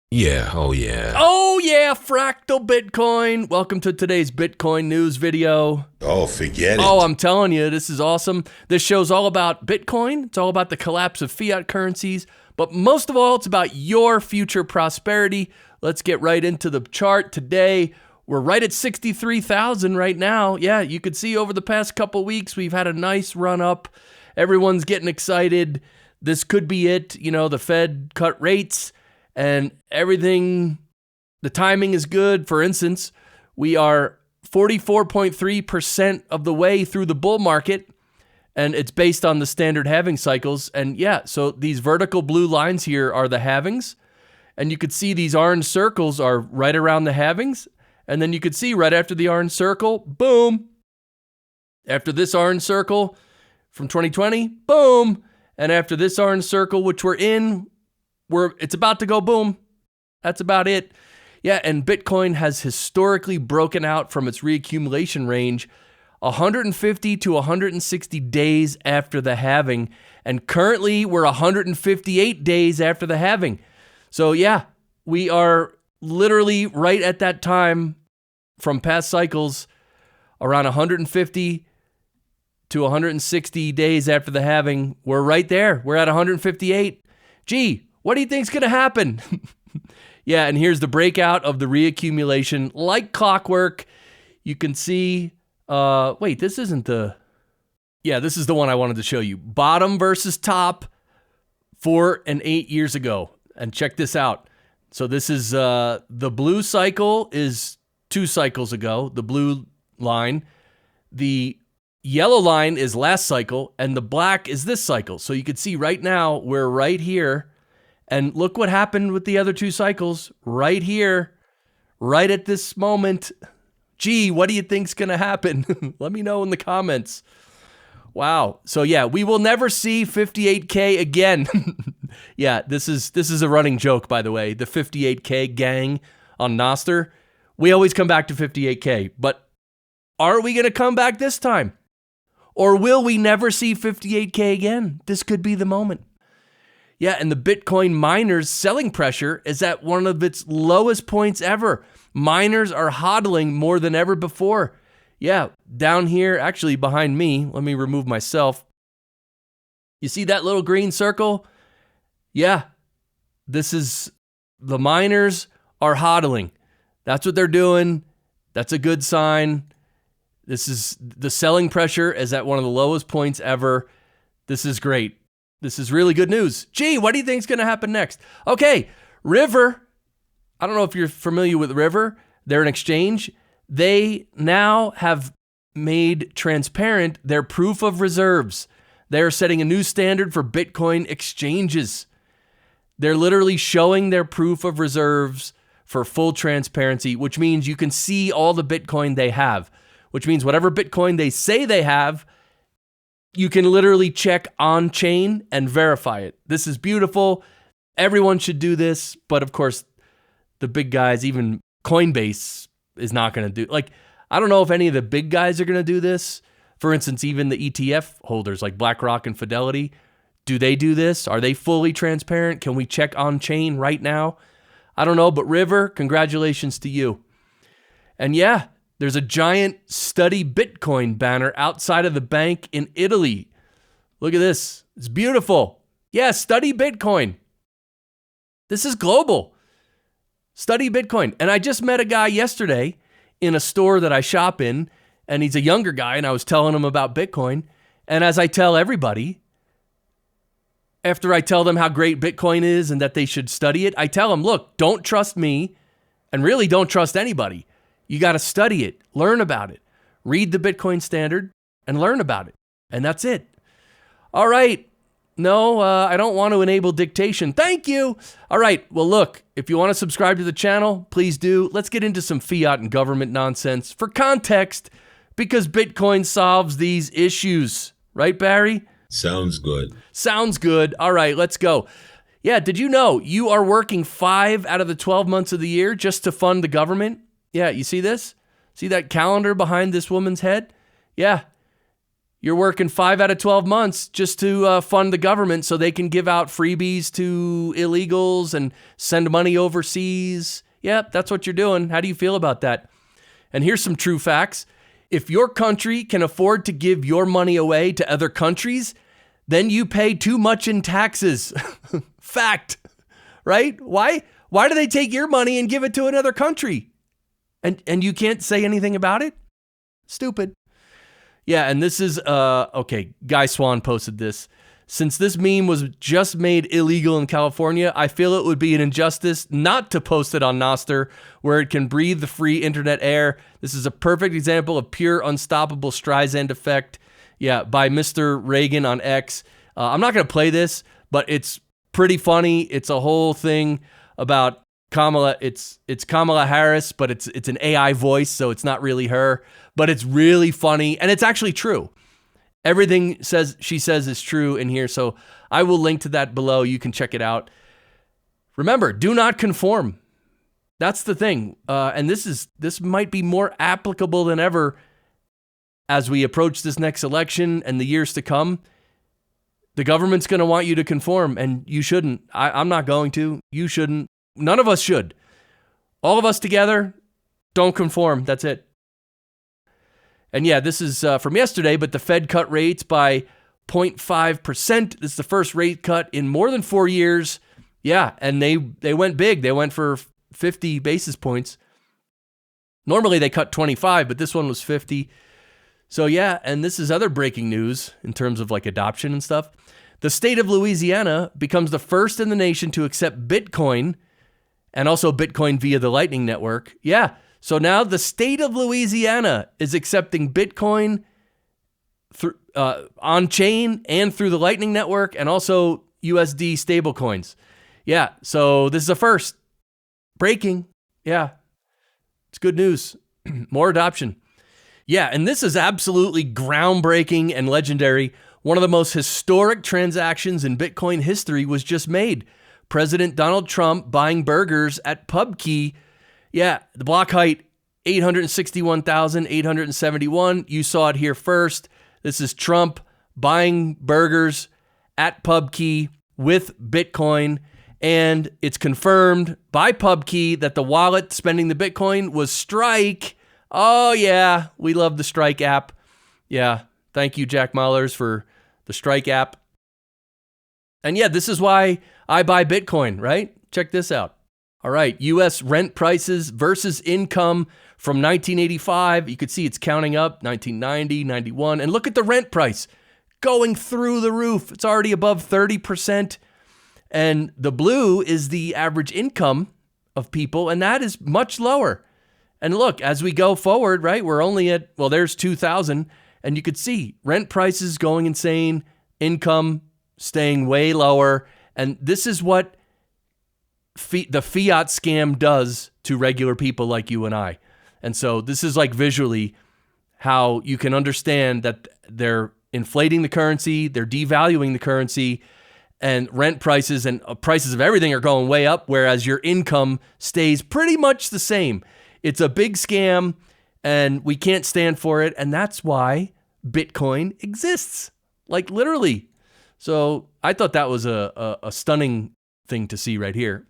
Yeah, oh yeah. Oh yeah, fractal Bitcoin. Welcome to today's Bitcoin news video. Oh, forget it. Oh, I'm telling you, this is awesome. This show's all about Bitcoin. It's all about the collapse of fiat currencies. But most of all, it's about your future prosperity. Let's get right into the chart today. We're right at 63,000 right now. Yeah, you could see over the past couple weeks, we've had a nice run up. Everyone's getting excited. This could be it. You know, the Fed cut rates and everything, the timing is good. For instance, we are 44.3% of the way through the bull market, and it's based on the standard halving cycles. And yeah, so these vertical blue lines here are the halvings, and you could see these orange circles are right around the halvings, and then you could see right after the orange circle, boom, after this orange circle from 2020, boom, and after this orange circle, which we're in, it's about to go boom. That's about it. Yeah, and Bitcoin has historically broken out from its reaccumulation range 150 to 160 days after the halving, and currently we're 158 days after the halving. So yeah, we are literally right at that time from past cycles, around 150 to 160 days after the halving. We're right there. We're at 158. Gee, what do you think's going to happen? Yeah, and here's the breakout of the reaccumulation. Like clockwork, you can see, wait, this isn't this is the one I wanted to show you. Bottom versus top 4 and 8 years ago. And check this out. So this is, the blue cycle is 2 cycles ago, the blue line. The yellow line is last cycle, and the black is this cycle. So you can see right now, we're right here. And look what happened with the other 2 cycles right here, right at this moment. Gee, what do you think's going to happen? Let me know in the comments. Wow. So yeah, we will never see 58K again. Yeah, this is a running joke, by the way. The 58K gang on Nostr. We always come back to 58K, but are we going to come back this time? Or will we never see 58K again? This could be the moment. Yeah, and the Bitcoin miners' selling pressure is at one of its lowest points ever. Miners are hodling more than ever before. Yeah, down here, actually behind me, let me remove myself. You see that little green circle? Yeah, this is the miners are hodling. That's what they're doing. That's a good sign. This is the selling pressure is at one of the lowest points ever. This is great. This is really good news. Gee, what do you think is going to happen next? Okay, River. I don't know if you're familiar with River. They're an exchange. They now have made transparent their proof of reserves. They're setting a new standard for Bitcoin exchanges. They're literally showing their proof of reserves for full transparency, which means you can see all the Bitcoin they have, which means whatever Bitcoin they say they have, you can literally check on chain and verify it. This is beautiful. Everyone should do this. But of course, the big guys, even Coinbase is not going to do. Like, I don't know if any of the big guys are going to do this. For instance, even the ETF holders like BlackRock and Fidelity, do they do this? Are they fully transparent? Can we check on chain right now? I don't know. But River, congratulations to you. And yeah, there's a giant Study Bitcoin banner outside of the bank in Italy. Look at this. It's beautiful. Yeah, Study Bitcoin. This is global. Study Bitcoin. And I just met a guy yesterday in a store that I shop in, and he's a younger guy, and I was telling him about Bitcoin. And as I tell everybody, after I tell them how great Bitcoin is and that they should study it, I tell them, look, don't trust me, and really don't trust anybody. You got to study it, learn about it, read the Bitcoin standard, and learn about it. And that's it. All right. No, I don't want to enable dictation. Thank you. All right. Well, look, if you want to subscribe to the channel, please do. Let's get into some fiat and government nonsense for context, because Bitcoin solves these issues. Right, Barry? Sounds good. Sounds good. All right, let's go. Yeah, did you know you are working 5 out of the 12 months of the year just to fund the government? Yeah, you see this? See that calendar behind this woman's head? Yeah. You're working 5 out of 12 months just to fund the government so they can give out freebies to illegals and send money overseas. Yep, that's what you're doing. How do you feel about that? And here's some true facts. If your country can afford to give your money away to other countries, then you pay too much in taxes. Fact, right? Why do they take your money and give it to another country? And you can't say anything about it? Stupid. Yeah, and this is, okay, Guy Swan posted this. Since this meme was just made illegal in California, I feel it would be an injustice not to post it on Nostr, where it can breathe the free internet air. This is a perfect example of pure unstoppable Streisand effect. Yeah, by Mr. Reagan on X. I'm not going to play this, but it's pretty funny. It's a whole thing about Kamala. It's Kamala Harris, but it's an AI voice, so it's not really her. But it's really funny, and it's actually true. Everything she says is true in here, so I will link to that below. You can check it out. Remember, do not conform. That's the thing, and this might be more applicable than ever as we approach this next election and the years to come. The government's going to want you to conform, and you shouldn't. I'm not going to. You shouldn't. None of us should. All of us together, don't conform. That's it. And yeah, this is from yesterday, but the Fed cut rates by 0.5%. This is the first rate cut in more than 4 years. Yeah, and they went big. They went for 50 basis points. Normally they cut 25, but this one was 50. So yeah, and this is other breaking news in terms of like adoption and stuff. The state of Louisiana becomes the first in the nation to accept Bitcoin and also Bitcoin via the Lightning Network. Yeah. So now the state of Louisiana is accepting Bitcoin through on chain and through the Lightning Network and also USD stablecoins. Yeah, so this is a first. Breaking. Yeah, it's good news. More adoption. Yeah, and this is absolutely groundbreaking and legendary. One of the most historic transactions in Bitcoin history was just made. President Donald Trump buying burgers at Pubkey. Yeah, the block height, 861,871. You saw it here first. This is Trump buying burgers at Pubkey with Bitcoin. And it's confirmed by Pubkey that the wallet spending the Bitcoin was Strike. Oh, yeah, we love the Strike app. Yeah, thank you, Jack Mallers, for the Strike app. And yeah, this is why I buy Bitcoin, right? Check this out. All right, U.S. rent prices versus income from 1985. You could see it's counting up, 1990, 91. And look at the rent price going through the roof. It's already above 30%. And the blue is the average income of people, and that is much lower. And look, as we go forward, right, we're only at, well, there's 2,000, and you could see rent prices going insane, income staying way lower. And this is what the fiat scam does to regular people like you and I. And so this is like visually how you can understand that they're inflating the currency, they're devaluing the currency, and rent prices and prices of everything are going way up, whereas your income stays pretty much the same. It's a big scam, and we can't stand for it, and that's why Bitcoin exists, like literally. So I thought that was a stunning thing to see right here.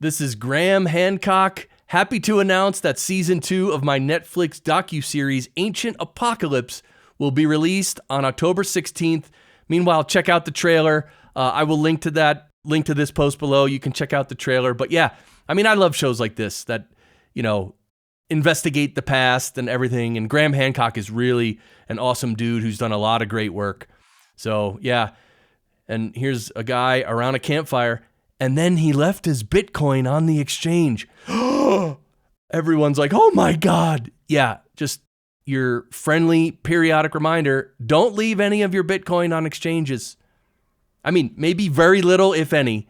This is Graham Hancock. Happy to announce that season 2 of my Netflix docuseries Ancient Apocalypse will be released on October 16th. Meanwhile, check out the trailer. I will link to this post below. You can check out the trailer. But yeah, I mean, I love shows like this that, you know, investigate the past and everything. And Graham Hancock is really an awesome dude who's done a lot of great work. So yeah, and here's a guy around a campfire, and then he left his Bitcoin on the exchange. Everyone's like, oh my God. Yeah, just your friendly periodic reminder, don't leave any of your Bitcoin on exchanges. I mean, maybe very little, if any.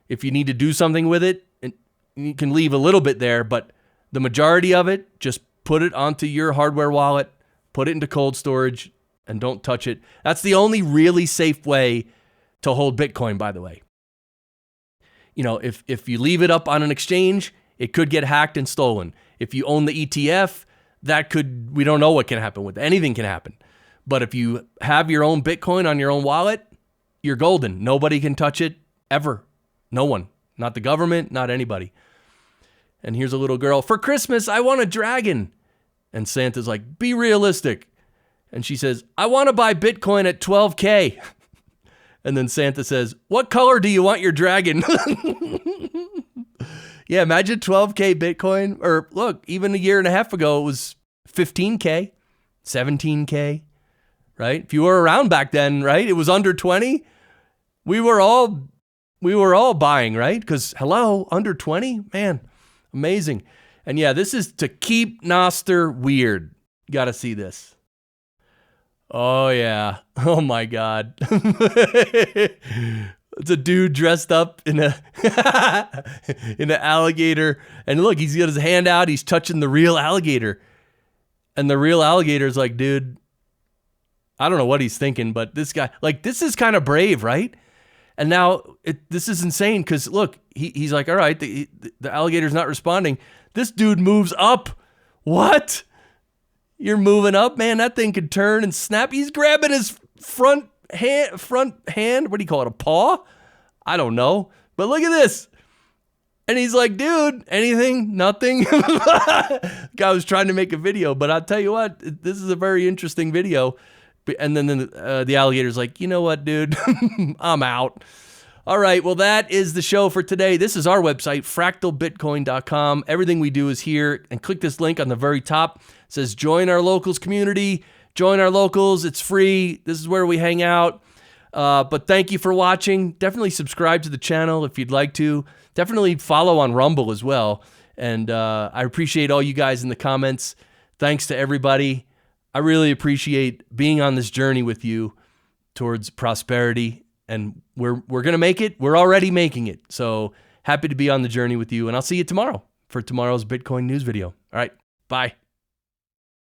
If you need to do something with it, and you can leave a little bit there, but the majority of it, just put it onto your hardware wallet, put it into cold storage, and don't touch it. That's the only really safe way to hold Bitcoin, by the way. You know, if you leave it up on an exchange, it could get hacked and stolen. If you own the ETF, we don't know what can happen with it. Anything can happen. But if you have your own Bitcoin on your own wallet, you're golden. Nobody can touch it ever. No one. Not the government, not anybody. And here's a little girl. For Christmas, I want a dragon. And Santa's like, be realistic. And she says, I want to buy Bitcoin at 12K. And then Santa says, what color do you want your dragon? Yeah, imagine 12K Bitcoin. Or look, even a year and a half ago, it was 15K, 17K, right? If you were around back then, right? It was under 20. We were all buying, right? Because hello, under 20, man, amazing. And yeah, this is to keep nostr weird. You got to see this. Oh yeah. Oh my God. It's a dude dressed up in an alligator. And look, he's got his hand out. He's touching the real alligator. And the real alligator's like, dude, I don't know what he's thinking, but this guy, like, this is kind of brave, right? And now this is insane because look, he's like, all right, the alligator's not responding. This dude moves up. What? You're moving up, man. That thing could turn and snap. He's grabbing his front hand. What do you call it? A paw? I don't know. But look at this. And he's like, dude, anything? Nothing? Guy was trying to make a video, but I'll tell you what, this is a very interesting video. And then the alligator's like, you know what, dude? I'm out. All right, well, that is the show for today. This is our website, fractalbitcoin.com. Everything we do is here. And click this link on the very top. It says, join our locals community. Join our locals. It's free. This is where we hang out. But thank you for watching. Definitely subscribe to the channel if you'd like to. Definitely follow on Rumble as well. And I appreciate all you guys in the comments. Thanks to everybody. I really appreciate being on this journey with you towards prosperity. And we're going to make it. We're already making it. So happy to be on the journey with you. And I'll see you tomorrow for tomorrow's Bitcoin news video. All right. Bye.